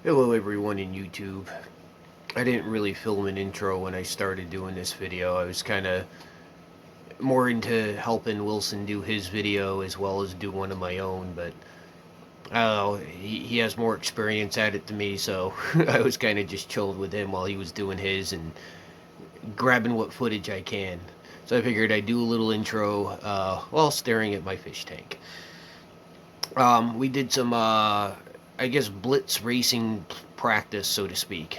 Hello everyone in YouTube. I didn't really film an intro when I started doing this video. I was kind of more into helping Wilson do his video as well as do one of my own, but I don't know, he has more experience at it than me, so I was kind of just chilled with him while he was doing his and grabbing what footage I can. So I figured I'd do a little intro while staring at my fish tank. We did some, I guess, blitz racing practice, so to speak.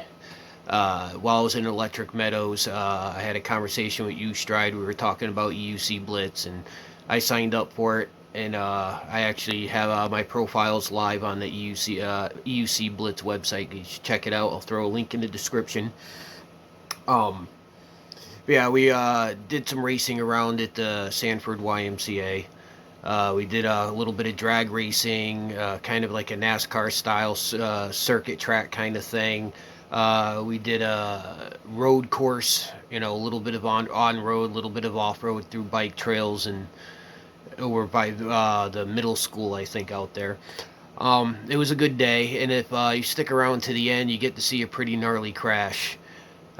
While I was in Electric Meadows, I had a conversation with UStride. We were talking about EUC Blitz, and I signed up for it. And I actually have my profiles live on the EUC Blitz website. You should check it out. I'll throw a link in the description. Um, yeah, we did some racing around at the Sanford YMCA. We did a little bit of drag racing, kind of like a NASCAR style circuit track kind of thing. We did a road course, a little bit of on road, a little bit of off road through bike trails, and over by the middle school, I think, out there. It was a good day, and if you stick around to the end, you get to see a pretty gnarly crash.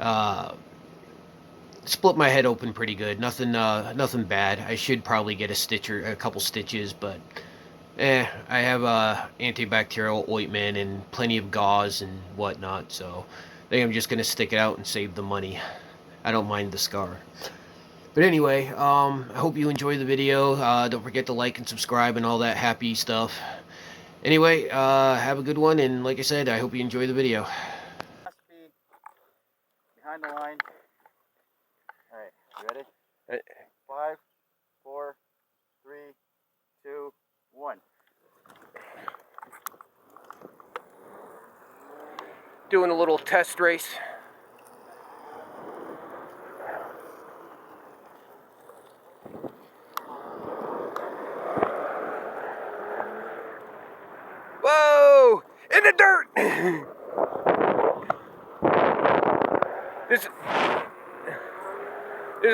Uh, Split my head open pretty good. Nothing bad. I should probably get a couple stitches, but I have antibacterial ointment and plenty of gauze and whatnot, so I think I'm just gonna stick it out and save the money. I don't mind the scar. But anyway, I hope you enjoy the video. Don't forget to like and subscribe and all that happy stuff. Anyway, have a good one, and like I said, I hope you enjoy the video. Behind the line. All right, you ready? 5, 4, 3, 2, 1. Doing a little test race. Whoa! In the dirt! This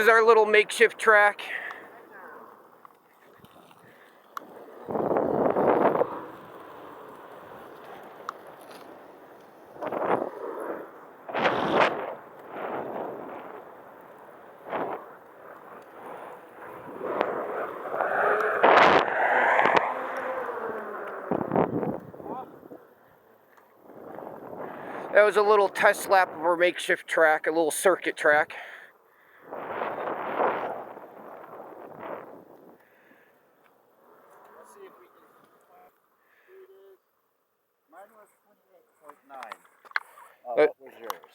is our little makeshift track. That was a little test lap of our makeshift track, a little circuit track. Let's see if we can do this. Mine was 28.9. What was yours?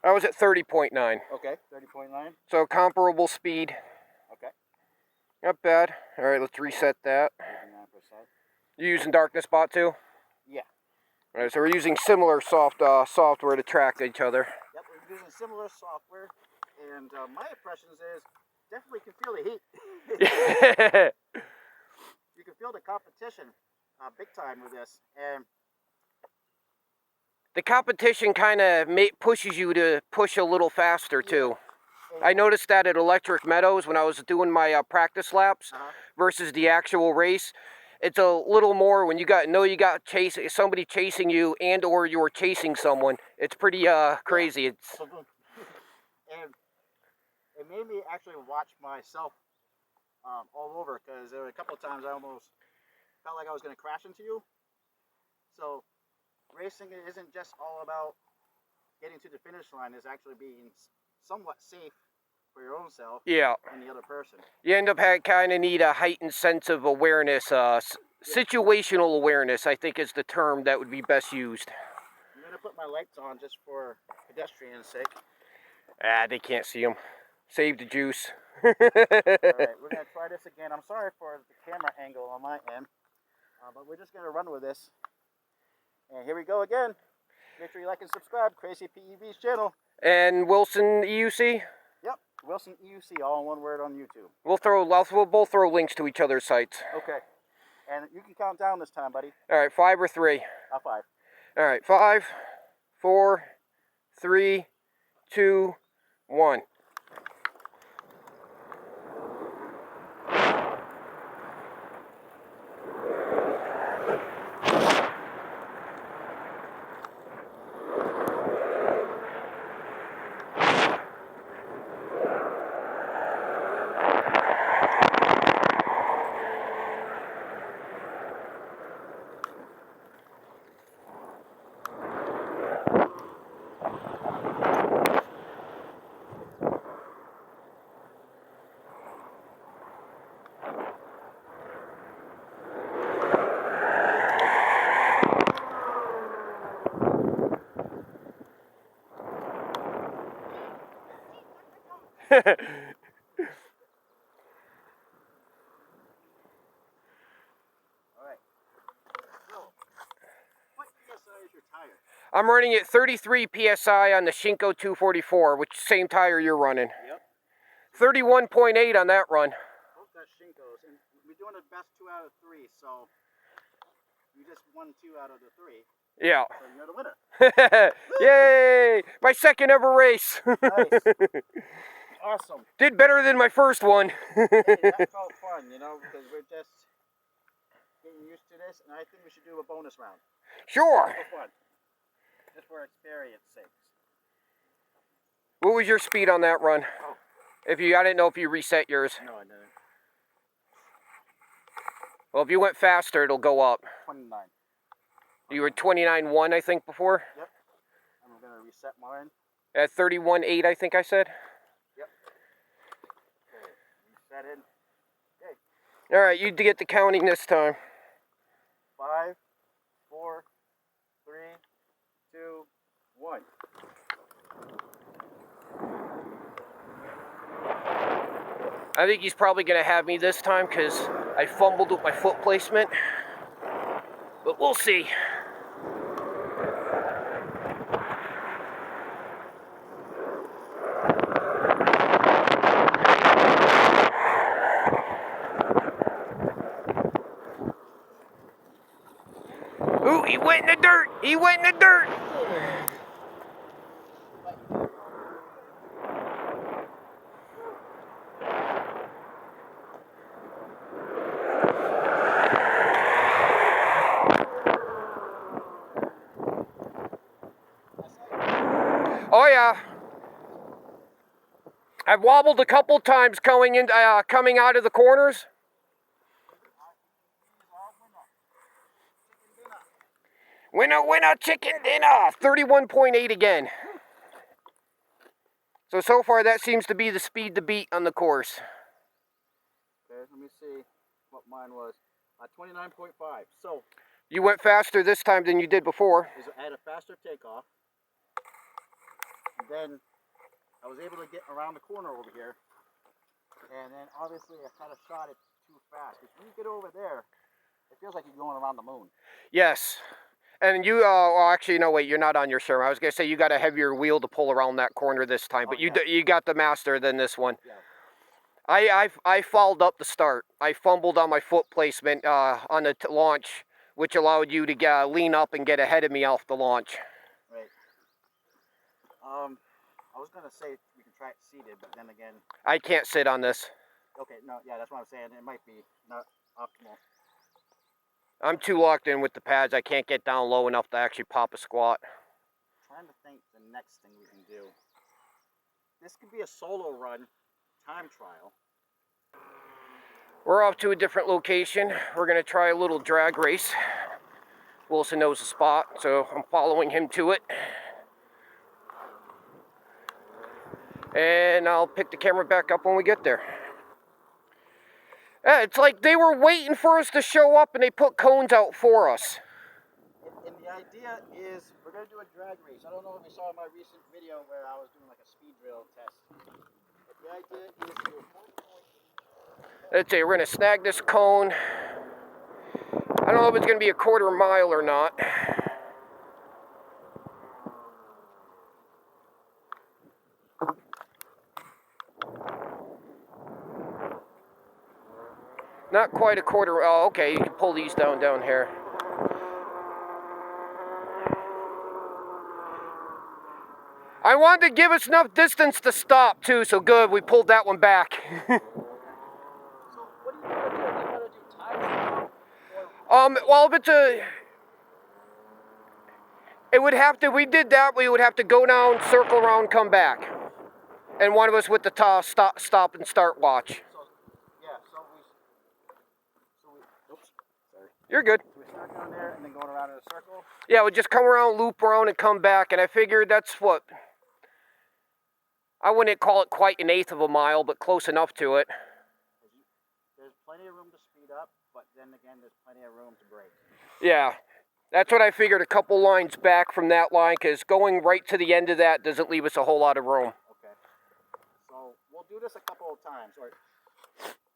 I was at 30.9. Okay, 30.9. So comparable speed. Okay. Not bad. All right, let's reset that. 89%. You using darkness spot too? Yeah. All right, so we're using similar software to track each other. Yep, we're using similar software, and my impressions is definitely can feel the heat. You can feel the competition big time with this, and the competition kind of pushes you to push a little faster too. I noticed that at Electric Meadows when I was doing my practice laps versus the actual race. It's a little more when you got somebody chasing you and or you're chasing someone. It's pretty crazy. It's and it made me actually watch myself all over, because there were a couple of times I almost felt like I was going to crash into you. So racing isn't just all about getting to the finish line. It's actually being somewhat safe for your own self, yeah, and the other person. You end up kind of need a heightened sense of awareness, situational awareness, I think is the term that would be best used. I'm going to put my lights on just for pedestrians' sake. They can't see them. Save the juice. Alright, we're going to try this again. I'm sorry for the camera angle on my end, but we're just going to run with this. And here we go again. Make sure you like and subscribe. Crazy PEV's channel. And Wilson EUC? Yep, Wilson EUC, all in one word on YouTube. We'll both throw links to each other's sites. Okay. And you can count down this time, buddy. All right, 5 or 3? 5. All right, 5, 4, 3, 2, 1. Alright. So, what PSI is your tire? I'm running at 33 PSI on the Shinko 244, which same tire you're running. Yep. 31.8 on that run. Both got Shinkos, and we're doing the best 2 out of 3, so you just won 2 out of the 3. Yeah. So you're the winner. Yay! My second ever race. Nice. Awesome. Did better than my first one. Hey, that felt fun, you know, because we're just getting used to this, and I think we should do a bonus round. Sure. For fun. Just for experience sake. What was your speed on that run? Oh. I didn't know if you reset yours. No, I didn't. Well, if you went faster, it'll go up. 29. You were 29.1, I think, before? Yep. I'm going to reset mine. At 31.8, I think I said? Yep. Okay. Reset it. Okay. All right, you get the counting this time. 5, 4, 3, 2, 1. I think he's probably going to have me this time because I fumbled with my foot placement. But we'll see. Ooh, he went in the dirt! He went in the dirt! Oh yeah. I've wobbled a couple times coming out of the corners. Winner, chicken dinner. 31.8 again. So far that seems to be the speed to beat on the course. Okay, let me see what mine was. 29.5. So you went faster this time than you did before. I had a faster takeoff. And then I was able to get around the corner over here. And then obviously I kind of shot it too fast. Because when you get over there, it feels like you're going around the moon. Yes. And you, well, actually, no, wait, you're not on your Sherman. I was going to say you got a heavier wheel to pull around that corner this time. But you got the master than this one. Yeah. I fouled up the start. I fumbled on my foot placement on the launch, which allowed you to lean up and get ahead of me off the launch. Right. I was going to say we can try it seated, but then again... I can't sit on this. Okay, no, yeah, that's what I'm saying. It might be not optimal. I'm too locked in with the pads. I can't get down low enough to actually pop a squat. I'm trying to think the next thing we can do. This could be a solo run, time trial. We're off to a different location. We're going to try a little drag race. Wilson knows the spot, so I'm following him to it. And I'll pick the camera back up when we get there. Yeah, it's like they were waiting for us to show up and they put cones out for us. And the idea is we're going to do a drag race. I don't know if you saw my recent video where I was doing like a speed drill test. But the idea is to do a let's say we're going to snag this cone. I don't know if it's going to be a quarter mile or not. Not quite a quarter. Oh, okay. You can pull these down here. I wanted to give us enough distance to stop too, so good. We pulled that one back. So what are you going to do? Are you going to do time trial? Well, if it's it would have to. We did that. We would have to go down, circle around, come back, and one of us with the stop and start watch. Oops, sorry. You're good. So we start down there and then going around in a circle? Yeah, we just come around, loop around, and come back. And I figured that's what... I wouldn't call it quite an eighth of a mile, but close enough to it. There's plenty of room to speed up, but then again, there's plenty of room to brake. Yeah, that's what I figured, a couple lines back from that line, because going right to the end of that doesn't leave us a whole lot of room. Okay. So we'll do do this a couple of times, or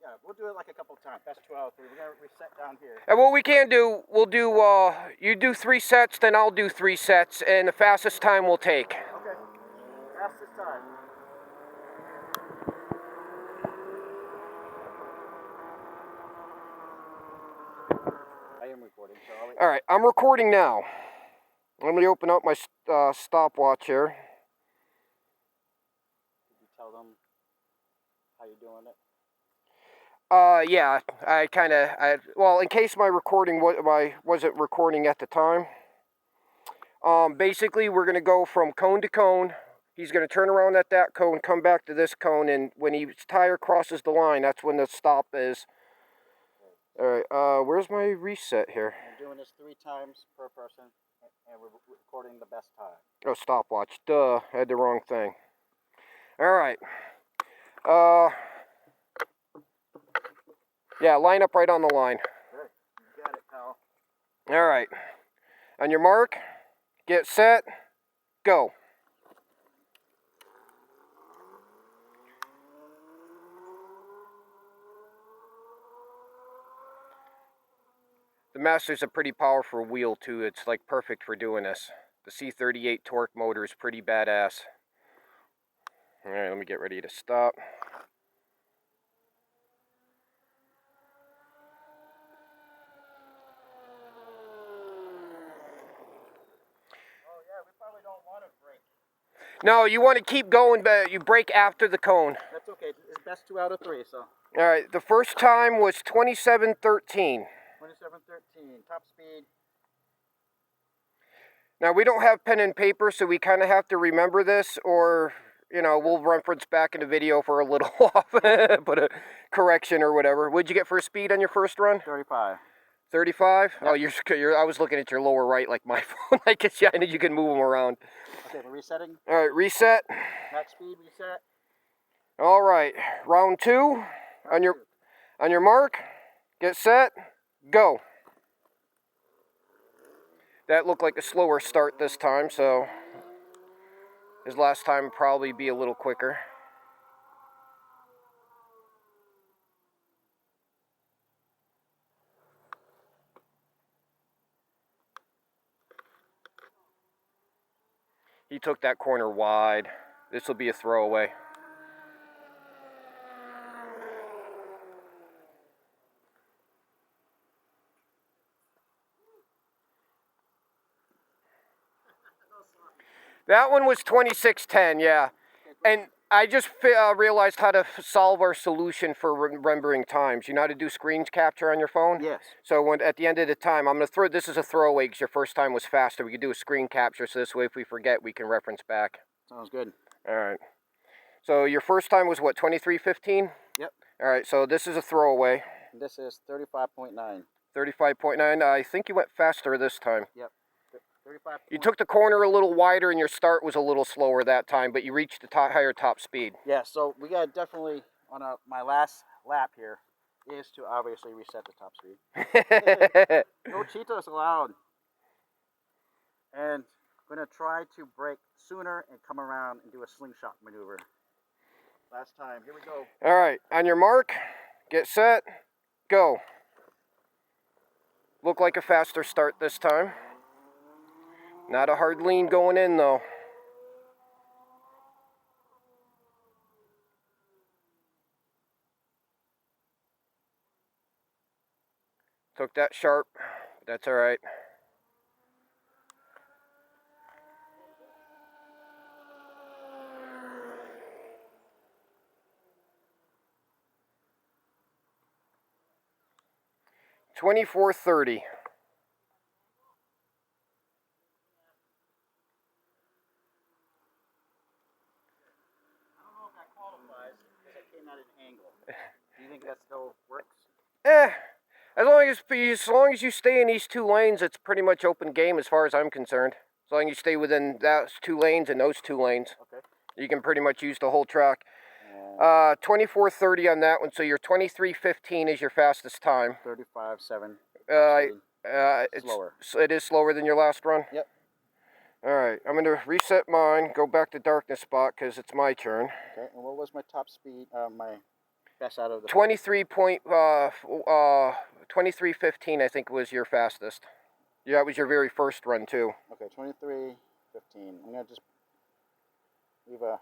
yeah, we'll do it like a couple of times. Best 2 out of 3. We're gonna reset down here. And what we can do, we'll do, you do 3 sets, then I'll do 3 sets, and the fastest time we'll take. Okay. Fastest time. I am recording, so I'll... All right, I'm recording now. Let me open up my stopwatch here. Did you tell them how you're doing it? Yeah, well, in case my recording wasn't recording at the time. Basically, we're going to go from cone to cone. He's going to turn around at that cone, come back to this cone, and when his tire crosses the line, that's when the stop is. All right, where's my reset here? I'm doing this 3 times per person, and we're recording the best time. Oh, stopwatch. Duh, I had the wrong thing. All right. Yeah, line up right on the line. Good. You got it, pal. All right. On your mark, get set, go. The Master's a pretty powerful wheel too. It's like perfect for doing this. The C38 torque motor is pretty badass. All right, let me get ready to stop. Oh yeah, we probably don't want to break. No, you want to keep going, but you break after the cone. That's okay. It's best 2 out of 3, so. All right, the first time was 27:13. 27:13, top speed. Now, we don't have pen and paper, so we kind of have to remember this, or, you know, we'll reference back in the video for a little off, but a correction or whatever. What'd you get for speed on your first run? 35. 35? Yep. Oh, you're, I was looking at your lower right like my phone. I guess, yeah, I know you can move them around. Okay, we're resetting. All right, reset. Max speed, reset. All right, round 2. On your mark, get set, go. That looked like a slower start this time, so his last time would probably be a little quicker. He took that corner wide. This will be a throwaway. That one was 26:10, yeah. And I just realized how to solve our solution for remembering times. You know how to do screen capture on your phone? Yes. So when at the end of the time, I'm going to throw, this is a throwaway because your first time was faster. We could do a screen capture, so this way if we forget, we can reference back. Sounds good. All right. So your first time was what, 23:15? Yep. All right, so this is a throwaway. This is 35.9. 35.9. I think you went faster this time. Yep. 35. You took the corner a little wider and your start was a little slower that time, but you reached the higher top speed. Yeah, so we got definitely, on my last lap here, is to obviously reset the top speed. No cheetahs allowed. And I'm going to try to brake sooner and come around and do a slingshot maneuver. Last time. Here we go. All right, on your mark, get set, go. Look like a faster start this time. Not a hard lean going in though. Took that sharp, but that's all right. $24.30. Do you think that still works? As long as you stay in these 2 lanes, it's pretty much open game as far as I'm concerned. As long as you stay within those 2 lanes and those 2 lanes, okay, you can pretty much use the whole track. 24:30 on that one, so your 23:15 is your fastest time. 35.7. It's slower. It is slower than your last run. Yep. Alright, I'm going to reset mine, go back to darkness spot because it's my turn. Okay, and what was my top speed, my best out of the... 23:15 I think was your fastest. Yeah, that was your very first run too. Okay, 23:15. I'm going to just leave a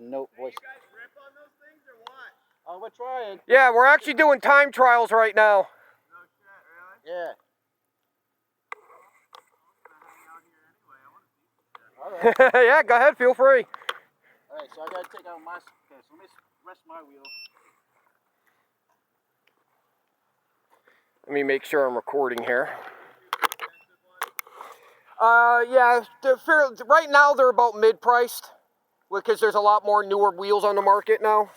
note voice. You guys rip on those things or what? Oh, we're trying. Yeah, we're actually doing time trials right now. No shit, really? Yeah. I'm gonna hang out here anyway. I want to see some shit. All right. Yeah, go ahead, feel free. All right, so I got to take out my... Okay, so let me rest my wheel. Let me make sure I'm recording here. Yeah, right now they're about mid-priced because there's a lot more newer wheels on the market now. Right.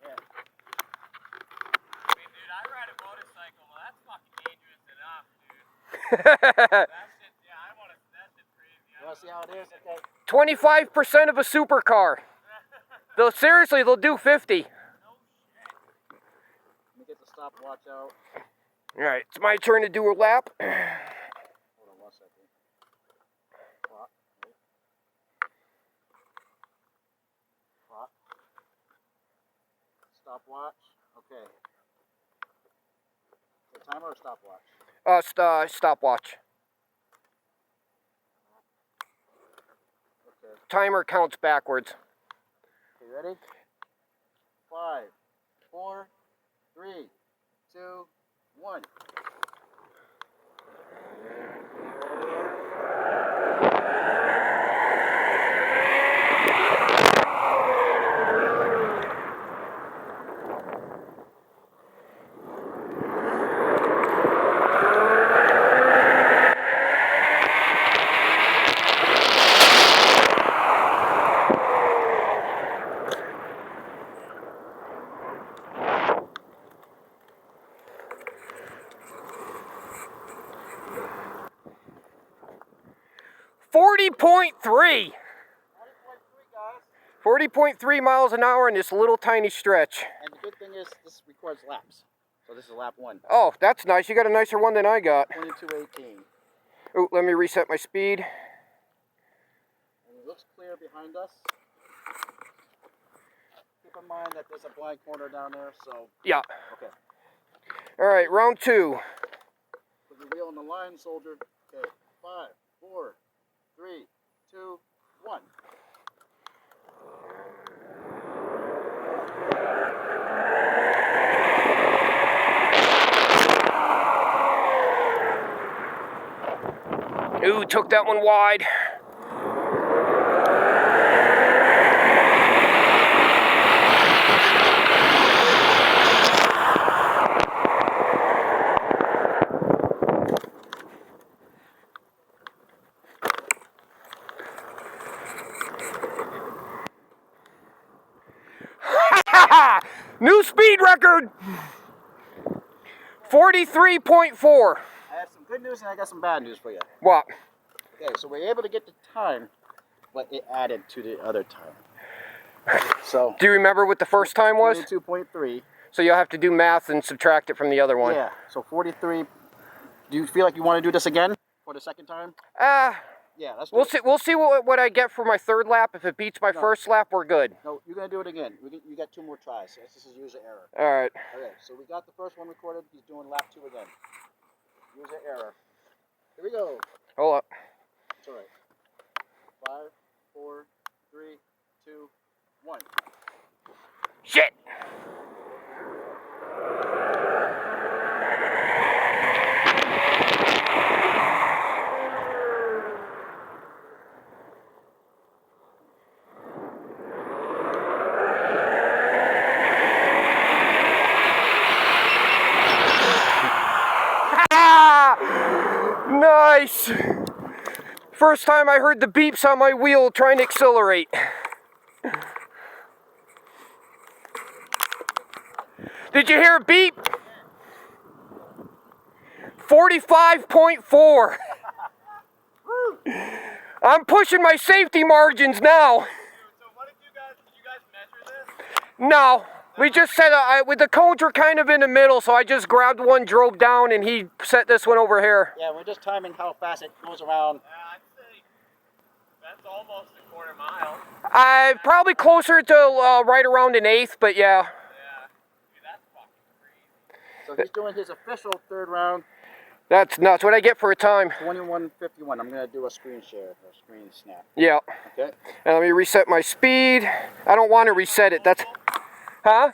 Yeah. I mean, dude, I ride a motorcycle. Well, that's fucking dangerous enough, dude. That shit, yeah, that shit's crazy. You want to see how it is? Okay. 25% of a supercar. Seriously, they'll do 50. No shit. Let me get the stopwatch out. All right, it's my turn to do a lap. Hold on 1 second. Clock. Wait. Clock. Stopwatch. Okay. The timer or stopwatch? Stopwatch. Okay. Timer counts backwards. Okay, you ready? 5, 4, 3, 2, 1. .3. 40.3, guys. 40.3 miles an hour in this little tiny stretch. And the good thing is this records laps. So this is lap 1. Oh, that's nice. You got a nicer one than I got. 22:18. Oh, let me reset my speed. And it looks clear behind us. Keep in mind that there's a blind corner down there, so... Yeah. Okay. All right, round 2. Put your wheel on the line, soldier. Okay. 5, 4, 3, 2, 1. Ooh, took that one wide. New speed record! 43.4. I have some good news and I got some bad news for you. What? Okay, so we're able to get the time, but it added to the other time. So... Do you remember what the first time was? 22.3. So you'll have to do math and subtract it from the other one. Yeah, so 43. Do you feel like you want to do this again for the second time? Yeah, let's do We'll it. see. We'll see what I get for my third lap. If it beats my first lap, we're good. No, you're gonna do it again. You got 2 more tries. So this is user error. All right. Okay, so we got the first one recorded. He's doing lap 2 again. User error. Here we go. Hold up. It's all right. 5, 4, 3, 2, 1. Shit. Nice! First time I heard the beeps on my wheel trying to accelerate. Did you hear a beep? 45.4. I'm pushing my safety margins now. So what did you guys measure this? No, we just set with the cones were kind of in the middle, so I just grabbed one, drove down, and he set this one over here. Yeah, we're just timing how fast it goes around. I'd say That's almost a quarter mile. Probably closer to right around an eighth, but yeah. Yeah. Dude, that's fucking crazy. So he's doing his official third round, That's nuts. What'd I get for a time? 21:51. I'm gonna do a screen share, a screen snap. Yeah. Okay. And let me reset my speed. I don't want to reset it. That's... Huh? You guys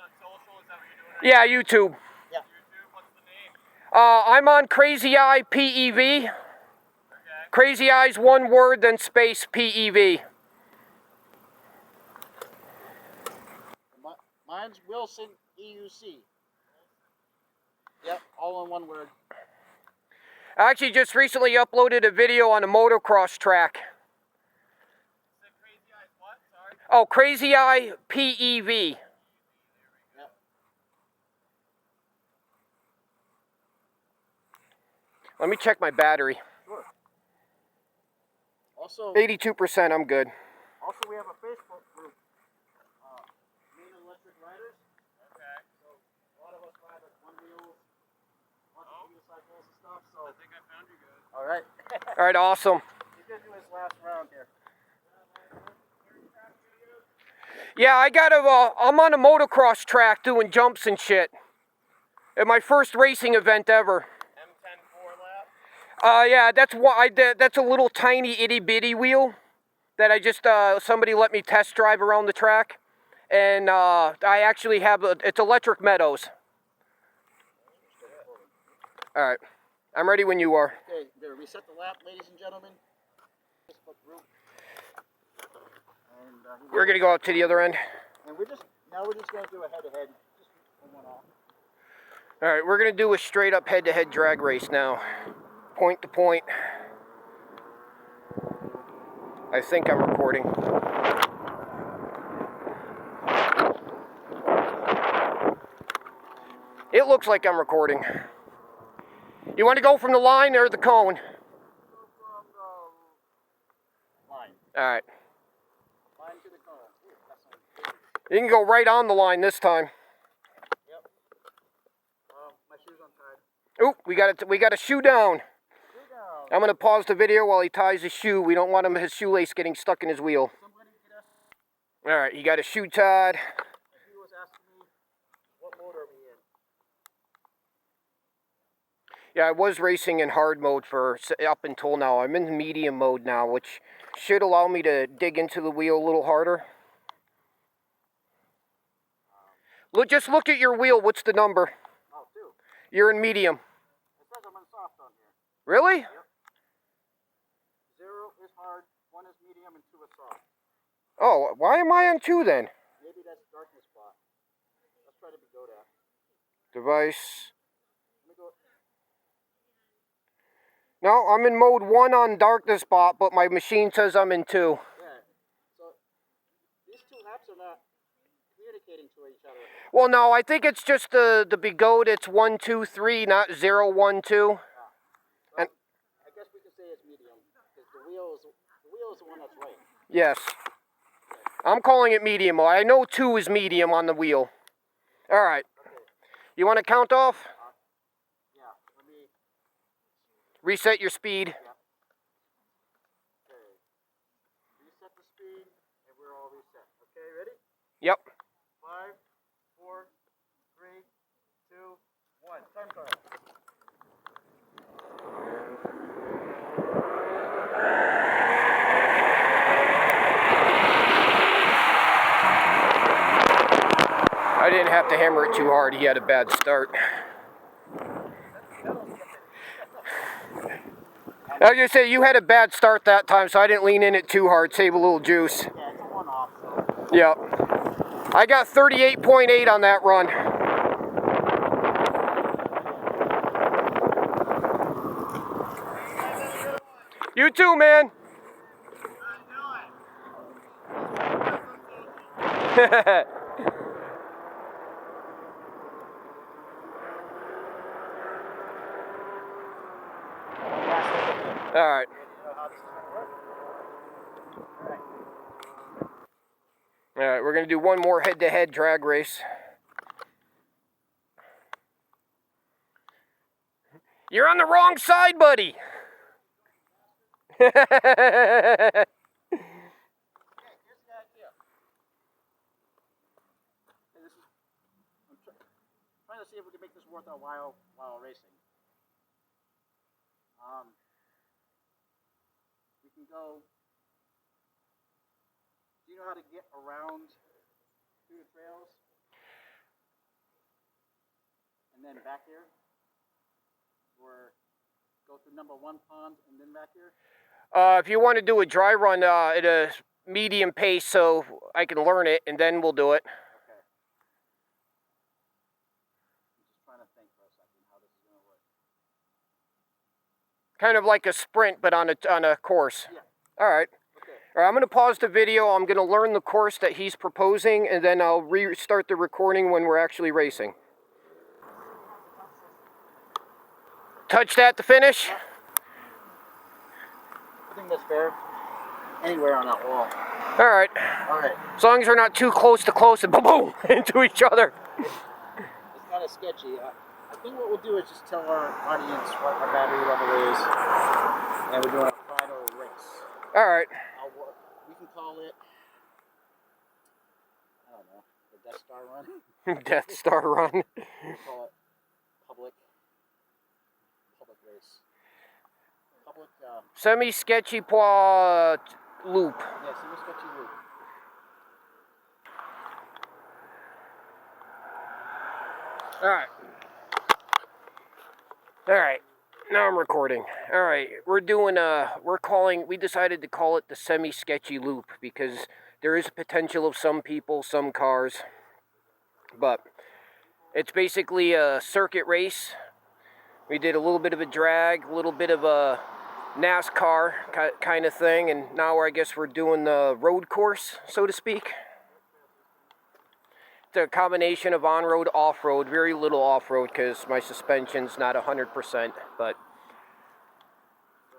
on social? Is that what you're doing right Yeah, YouTube. Yeah. now? YouTube? What's the name? I'm on Crazy Eye PEV. Okay. Crazy Eyes, one word, then space PEV. Mine's Wilson EUC. Yep, all in one word. I actually just recently uploaded a video on a motocross track. Is it Crazy Eyes what? Sorry. Oh, Crazy Eye PEV. Yep. Let me check my battery. Sure. Also, 82%, I'm good. also we have a Facebook group, Main Electric Riders. Okay. So a lot of us ride like one wheels, lots of unicycles and stuff. So I think I found you guys. all right. All right, awesome. He's gonna do his last round here. Yeah, I'm on a motocross track doing jumps and shit. At my first racing event ever. M10 4 lap. Yeah, that's a little tiny itty bitty wheel that I just, somebody let me test drive around the track. And I actually have, it's Electric Meadows. All right, I'm ready when you are. Okay, we're gonna reset the lap, ladies and gentlemen. Facebook group. And We're gonna go out to the other end. And we're just gonna do a head-to-head, just one off. All right, we're gonna do a straight up head-to-head drag race now. Point to point. I think I'm recording. It looks like I'm recording. You want to go from the line or the cone? Go from the line. All right. Line to the cone. Ooh, that's not good. You can go right on the line this time. Yep. My shoe's untied. Ooh, we got a shoe down. Shoe down. I'm gonna pause the video while he ties his shoe. We don't want his shoelace getting stuck in his wheel. Somebody get us. All right, he got his shoe tied. He was asking me, what mode are we in? Yeah, I was racing in hard mode for up until now. I'm in medium mode now, which should allow me to dig into the wheel a little harder. Just look at your wheel. What's the number? Oh, 2. You're in medium. It says I'm in soft on here. Really? 0 is hard, 1 is medium, and 2 is soft. Oh, why am I on 2 then? Maybe that's darkness spot. Let's try to be good at. Device. Let me go. No, I'm in mode 1 on darkness spot, but my machine says I'm in 2. Yeah. So these two apps are not communicating to each other. Well, no, I think it's just the Begode. It's 1, 2, 3, not 0, 1, 2. Well, And I guess we could say it's medium because the wheel is the one that's right. yes, I'm calling it medium. I know 2 is medium on the wheel. All right. Okay. You want to count off? Yeah. Let me. Reset your speed. Yeah. Okay. Reset the speed, and we're all reset. Okay, ready? Yep. 5, 4, 3, 2, 1. Time card. I didn't have to hammer it too hard. He had a bad start. I was gonna say you had a bad start that time, so I didn't lean in it too hard. Save a little juice. Yeah, it's a one-off. So. Yep. I got 38.8 on that run. You too, man. All right. All right, we're going to do one more head-to-head drag race. You're on the wrong side, buddy. to see if we can make this worth our while racing. We can go. Do you know how to get around through the trails? And then back here? Or go through number 1 pond and then back here? If you want to do a dry run at a medium pace so I can learn it, and then we'll do it. Okay. I'm just trying to think for a second how this is going to work. Kind of like a sprint, but on a course. Yeah. All right. Okay. All right, I'm going to pause the video. I'm going to learn the course that he's proposing, and then I'll restart the recording when we're actually racing. Touch that to finish. I think that's fair. Anywhere on that wall. All right. All right. As long as we're not too close and boom, boom, into each other. It's kind of sketchy. I think what we'll do is just tell our audience what our battery level is, and we're doing a final race. All right. We can call it, I don't know, the Death Star Run. Death Star Run. We'll call it public race. Public, Semi-sketchy loop. yeah, semi-sketchy loop. All right. All right. Now I'm recording. All right. We decided to call it the semi-sketchy loop because there is a potential of some people, some cars, but it's basically a circuit race. We did a little bit of a drag, a little bit of a NASCAR kind of thing, and now I guess we're doing the road course, so to speak. It's a combination of on-road, off-road, very little off-road because my suspension's not 100%, but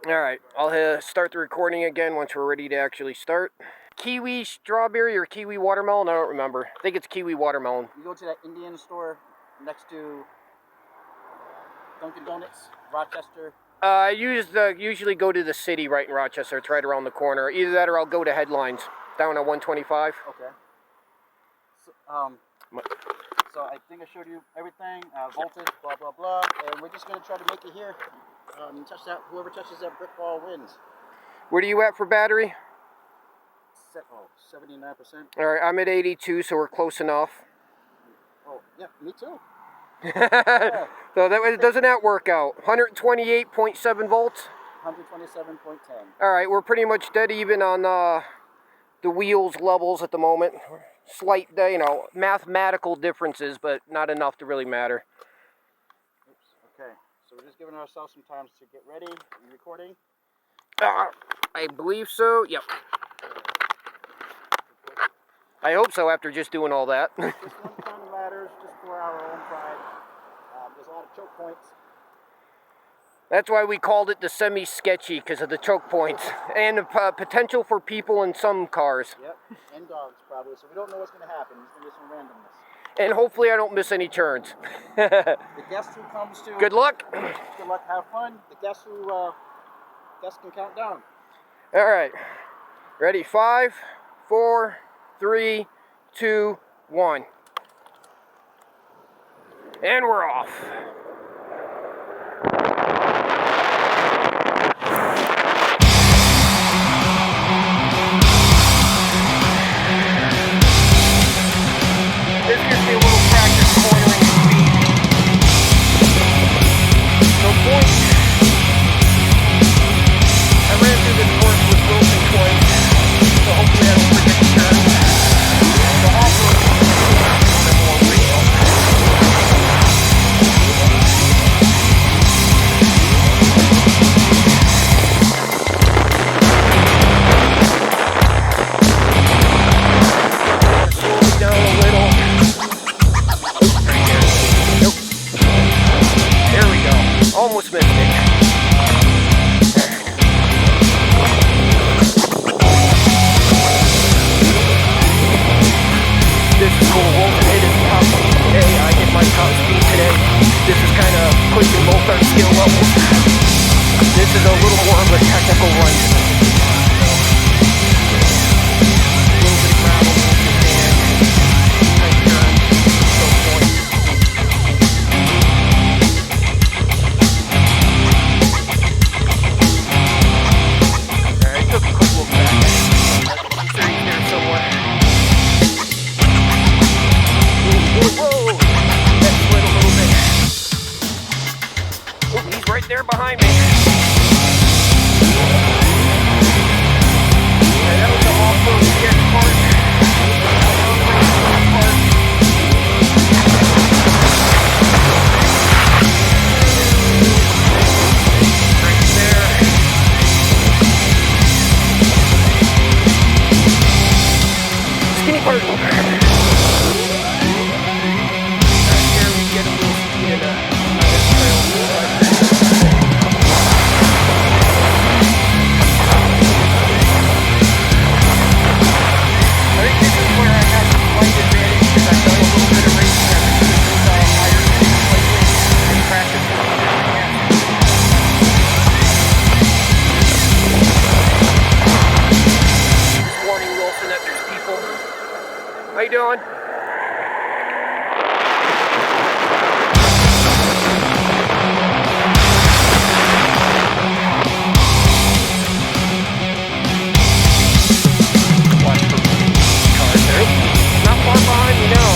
all right, I'll start the recording again once we're ready to actually start. Kiwi strawberry or kiwi watermelon? I don't remember. I think it's kiwi watermelon. You go to that Indian store next to Dunkin' Donuts, Rochester. I usually go to the city right in Rochester. It's right around the corner. Either that or I'll go to Headlines down at 125. Okay. So I think I showed you everything, voltage, blah, blah, blah, and we're just going to try to make it here. Whoever touches that brick wall wins. What are you at for battery? 79%. All right, I'm at 82, so we're close enough. Oh, yeah, me too. So doesn't that work out? 128.7 volts? 127.10. All right, we're pretty much dead even on the wheels levels at the moment. Slight, mathematical differences, but not enough to really matter. Oops. Okay, so we're just giving ourselves some time to get ready. Are you recording? I believe so. Yep. I hope so after just doing all that. This one kind of matters just for our own pride. There's a lot of choke points. That's why we called it the semi-sketchy, because of the choke points. And the potential for people in some cars. Yep, and dogs probably, so we don't know what's going to happen. There's going to be some randomness. And hopefully I don't miss any turns. The guest who comes to... Good luck. Good luck, have fun. The guest who... guest can count down. All right. Ready? 5, 4, 3, 2, 1. And we're off. This gives me a little practice cornering speed. No point. I ran through this course with Wilson twice, so hopefully I don't forget the turn. The off-road is a little bit more real. you doing? Watch for cars there. Not far behind me now.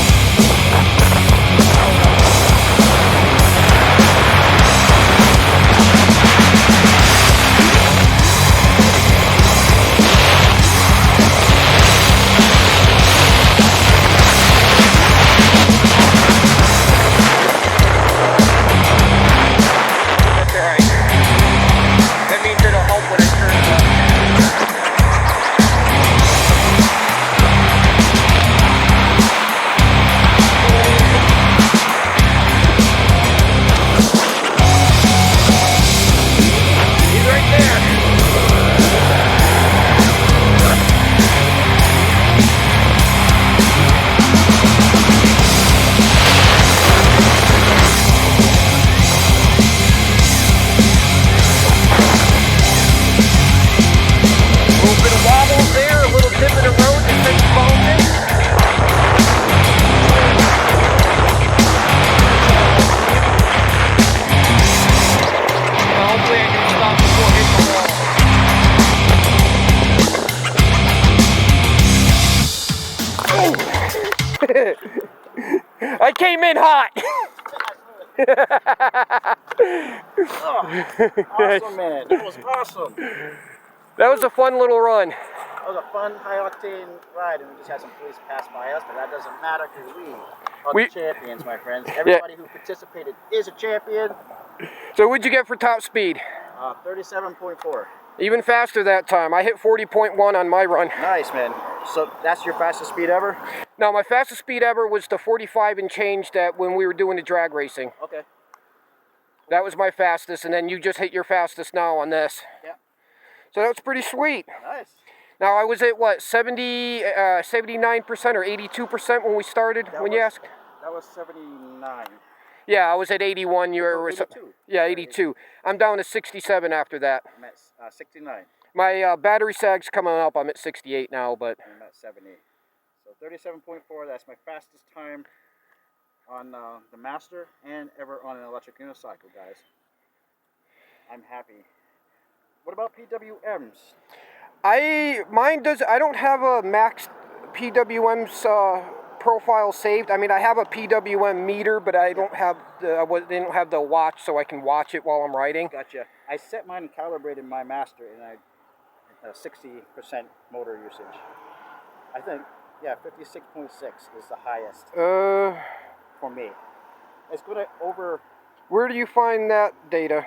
I came in hot. Awesome, man. That was awesome. That was a fun little run. That was a fun, high-octane ride, and we just had some police pass by us, but that doesn't matter because we are the champions, my friends. Everybody who participated is a champion. So what'd you get for top speed? 37.4. Even faster that time. I hit 40.1 on my run. Nice, man. So that's your fastest speed ever? No, my fastest speed ever was the 45 and change that when we were doing the drag racing. Okay. That was my fastest, and then you just hit your fastest now on this. Yeah. So that's pretty sweet. Nice. Now I was at what, 79% or 82% when we started, you asked? That was 79. Yeah, I was at 81. You were 82. Yeah, 82. I'm down to 67 after that. I'm at 69. My battery sag's coming up. I'm at 68 now, but I'm at 70. So 37.4. That's my fastest time on the Master and ever on an electric unicycle, guys. I'm happy. What about PWMs? I don't have a max PWM's profile saved. I mean, I have a PWM meter, but I don't have the watch, so I can watch it while I'm riding. Gotcha. I set mine and calibrated my Master, and I 60% motor usage. I think, yeah, 56.6 is the highest for me. It's going to over. Where do you find that data?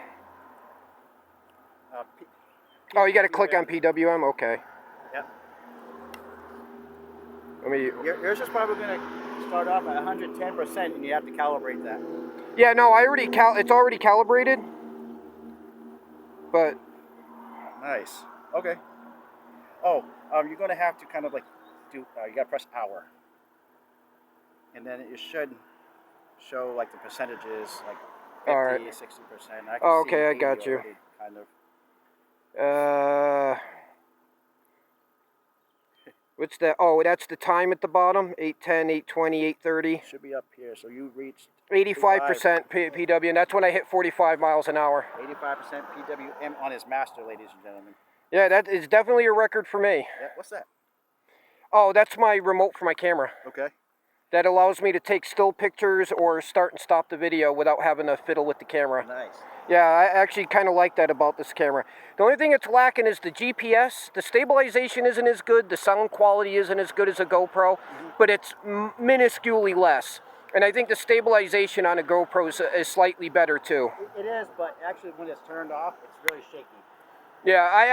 Oh, you got to click on PWM. Okay. Yep. I mean, yours is probably going to start off at 110%, and you have to calibrate that. Yeah, no, it's already calibrated. But nice. Okay. Oh, you're going to have to kind of like do. You got to press hour, and then it should show like the percentages, like 50, all right. 60%. Oh, okay, I got you. Already, kind of. What's that? Oh, that's the time at the bottom. 8:10, 8:20, 8:30. Should be up here. So you reached 85% PW, and that's when I hit 45 miles an hour. 85% PWM on his Master, ladies and gentlemen. Yeah, that is definitely a record for me. Yeah, what's that? Oh, that's my remote for my camera. Okay. That allows me to take still pictures or start and stop the video without having to fiddle with the camera. Nice. Yeah, I actually kind of like that about this camera. The only thing it's lacking is the GPS. The stabilization isn't as good. The sound quality isn't as good as a GoPro, but it's minusculely less. And I think the stabilization on a GoPro is slightly better too. It is, but actually when it's turned off, it's really shaky. Yeah, I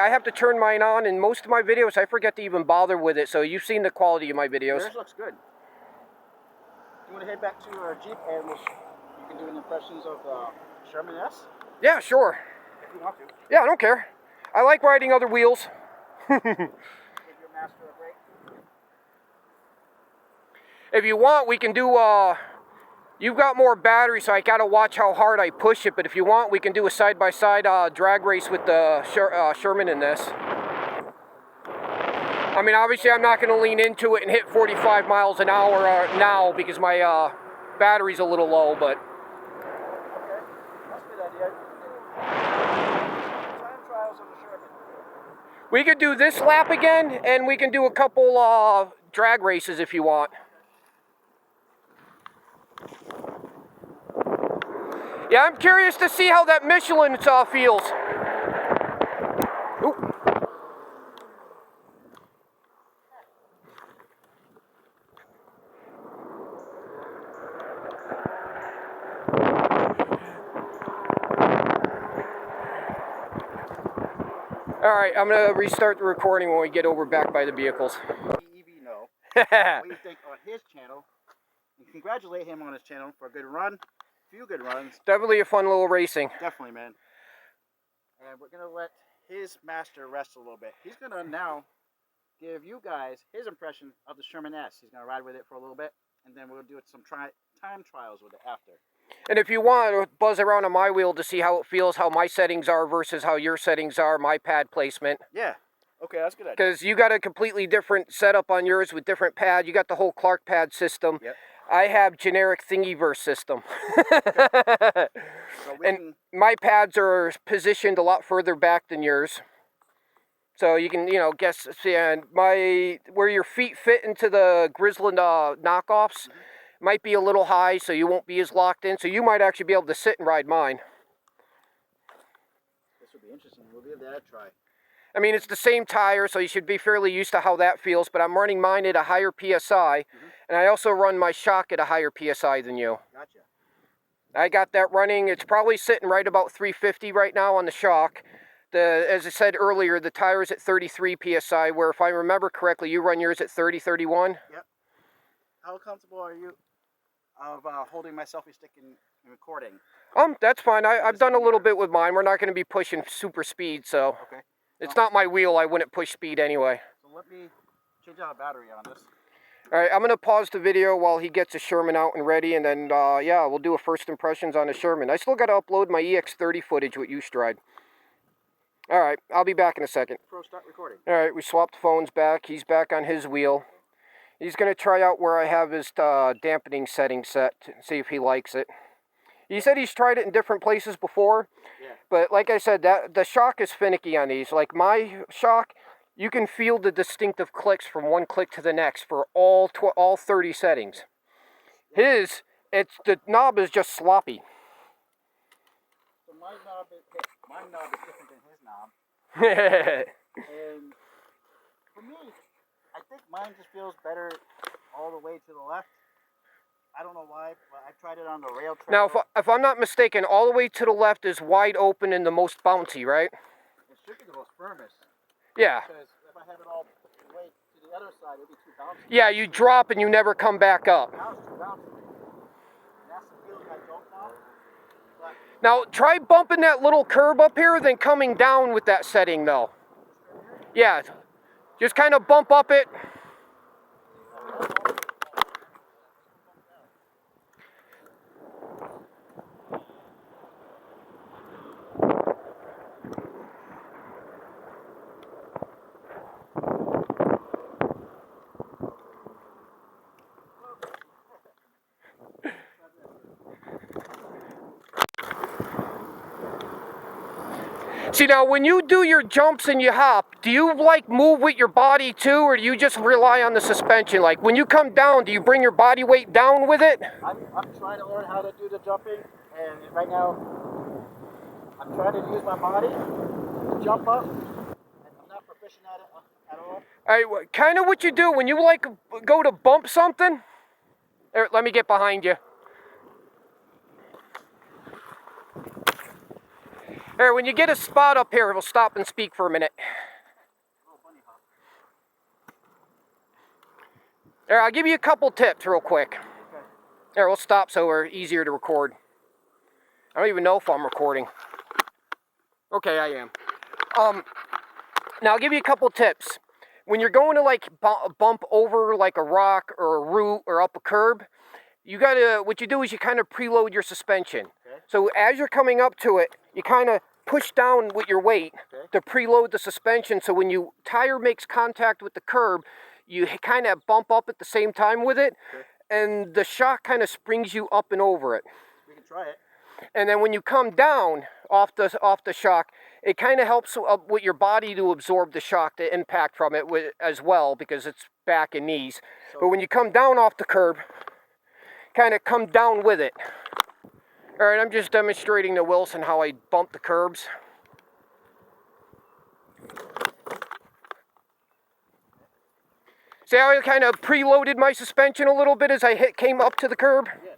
have to turn mine on, and most of my videos, I forget to even bother with it. So you've seen the quality of my videos. Yours looks good. You want to head back to our Jeep, and you can do an impressions of Sherman S? Yeah, sure. If you want to. Yeah, I don't care. I like riding other wheels. Give your Master a break. If you want, we can do, you've got more battery, so I gotta watch how hard I push it, but if you want, we can do a side-by-side drag race with the Sherman in this. I mean, obviously I'm not going to lean into it and hit 45 miles an hour now because my battery's a little low, but... Okay, that's a good idea. Time trials on the Sherman. We could do this lap again, and we can do a couple drag races if you want. Yeah, I'm curious to see how that Michelin feels. Oop. Alright, I'm going to restart the recording when we get over back by the vehicles. EV know what you think on his channel, and congratulate him on his channel for a good run, few good runs. Definitely a fun little racing. Definitely, man. And we're gonna let his master rest a little bit. He's gonna now give you guys his impression of the Sherman S. He's gonna ride with it for a little bit, and then we'll do some time trials with it after. And if you want to buzz around on my wheel to see how it feels, how my settings are versus how your settings are, my pad placement. Yeah. Okay, that's a good idea. Because you got a completely different setup on yours with different pads. You got the whole Clark pad system. Yep. I have generic Thingiverse system. So And my pads are positioned a lot further back than yours. So you can, guess, see, and where your feet fit into the Grizzland knockoffs might be a little high, so you won't be as locked in. So you might actually be able to sit and ride mine. this will be interesting. We'll give that a try. I mean, it's the same tire, so you should be fairly used to how that feels, but I'm running mine at a higher PSI, and I also run my shock at a higher PSI than you. Gotcha. I got that running. It's probably sitting right about 350 right now on the shock. As I said earlier, the tire's at 33 PSI, where if I remember correctly, you run yours at 30, 31? Yep. How comfortable are you of holding my selfie stick and recording? That's fine. I've done a little bit with mine. We're not going to be pushing super speed, so... Okay. It's not my wheel. I wouldn't push speed anyway. So let me change out a battery on this. All right, I'm going to pause the video while he gets the Sherman out and ready, and then, yeah, we'll do a first impressions on the Sherman. I still got to upload my EX30 footage with Ustride. All right, I'll be back in a second. Pro, start recording. All right, we swapped phones back. He's back on his wheel. He's going to try out where I have his dampening setting set to see if he likes it. He said he's tried it in different places before. Yeah. But like I said, the shock is finicky on these. Like my shock, you can feel the distinctive clicks from one click to the next for all 30 settings. His, the knob is just sloppy. So my knob is different than his knob. And for me, I think mine just feels better all the way to the left. I don't know why, but I tried it on the rail trail. Now, if I'm not mistaken, all the way to the left is wide open and the most bouncy, right? It should be the most firmest. Yeah. Because if I have it all the way to the other side, it'd be too bouncy. Yeah, you drop and you never come back up. Now it's too bouncy. And that's the feeling I don't know. But Now, try bumping that little curb up here, then coming down with that setting, though. Yeah, just kind of bump up it. See, now, when you do your jumps and you hop, do you, like, move with your body, too, or do you just rely on the suspension? Like, when you come down, do you bring your body weight down with it? I'm trying to learn how to do the jumping, and right now, I'm trying to use my body to jump up, and I'm not proficient at it at all. All right, kind of what you do when you, like, go to bump something. Here, let me get behind you. Here, when you get a spot up here, we'll stop and speak for a minute. Here, I'll give you a couple tips real quick. Okay. Here, we'll stop so we're easier to record. I don't even know if I'm recording. Okay, I am. Now I'll give you a couple tips. When you're going to like bump over like a rock or a root or up a curb, what you do is you kind of preload your suspension. Okay. So as you're coming up to it, you kind of push down with your weight to preload the suspension, so when you tire makes contact with the curb, you kind of bump up at the same time with it, and the shock kind of springs you up and over it. We can try it. And then when you come down off the shock, it kind of helps with your body to absorb the shock, the impact from it as well, because it's back and knees. So, but when you come down off the curb, kind of come down with it. All right, I'm just demonstrating to Wilson how I bump the curbs. See how I kind of preloaded my suspension a little bit as I came up to the curb? yes.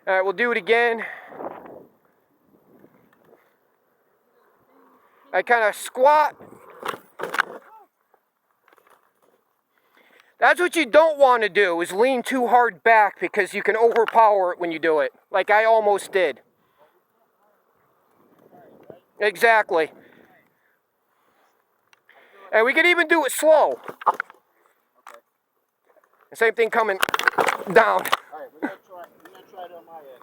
All right, we'll do it again. I kind of squat. That's what you don't want to do, is lean too hard back, because you can overpower it when you do it, like I almost did. Exactly. And we could even do it slow. The same thing coming down. All right, we're gonna try it on my end.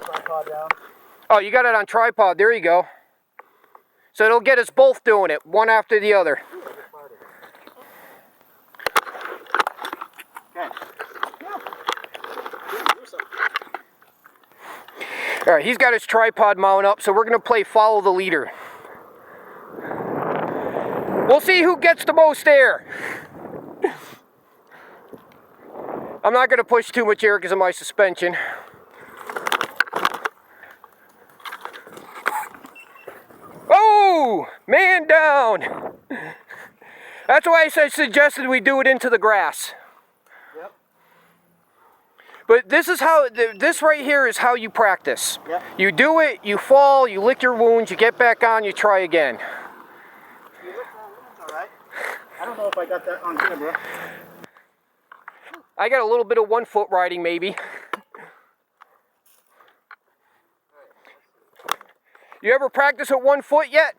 Tripod down. Oh, you got it on tripod. There you go. So it'll get us both doing it, one after the other. Okay. All right, he's got his tripod mount up, so we're going to play follow the leader. We'll see who gets the most air. I'm not going to push too much air because of my suspension. Oh, man down. That's why I suggested we do it into the grass. Yep. But this is how, this right here is how you practice. Yep. You do it, you fall, you lick your wounds, you get back on, you try again. You lick my wounds, all right. I don't know if I got that on camera. I got a little bit of 1 foot riding maybe. You ever practice at 1 foot yet?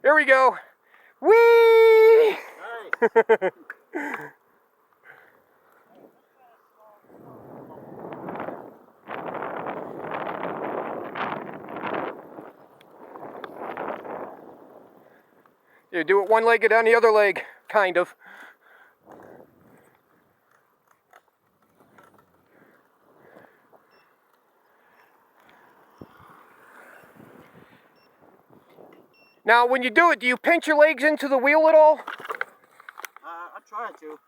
Here we go. Whee! Nice. You do it one-legged on the other leg, kind of. Now, when you do it, do you pinch your legs into the wheel at all? I'm trying to.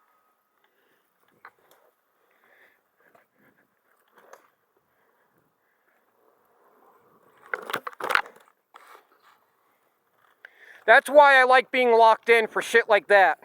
That's why I like being locked in for shit like that.